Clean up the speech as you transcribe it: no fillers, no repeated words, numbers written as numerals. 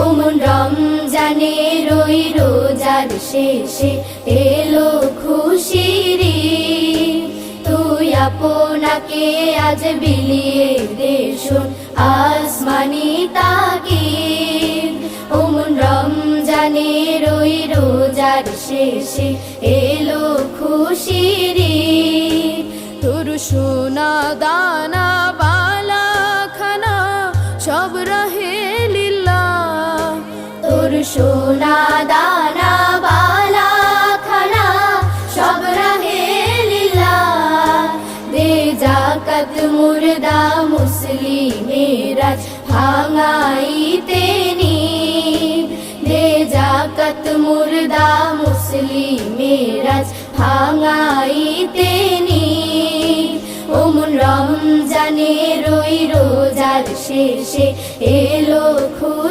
ওমন রমজানের ওই রোজার শেষে এলো খুশির ঈদ। তুই আপনাকে আজ বিলিয়ে দে শোন আসমানি তাকিদ। ওমন রমজানের ওই রোজার শেষে এলো খুশির ঈদ। তোর সোনা দানা বালা খানা সব রহে লিল্লাহ। তোর সোনা দানা বালা খানা সব রহে লিল্লাহ। দে যাকাত মুর্দা মুসলিমের আজ ভাঙাইতে নিদ। দে যাকাত মুর্দা মুসলিমের আজ ভাঙাইতে নিদ। ওমন রমজানের ওই রোজার শেষে এলো খুশি।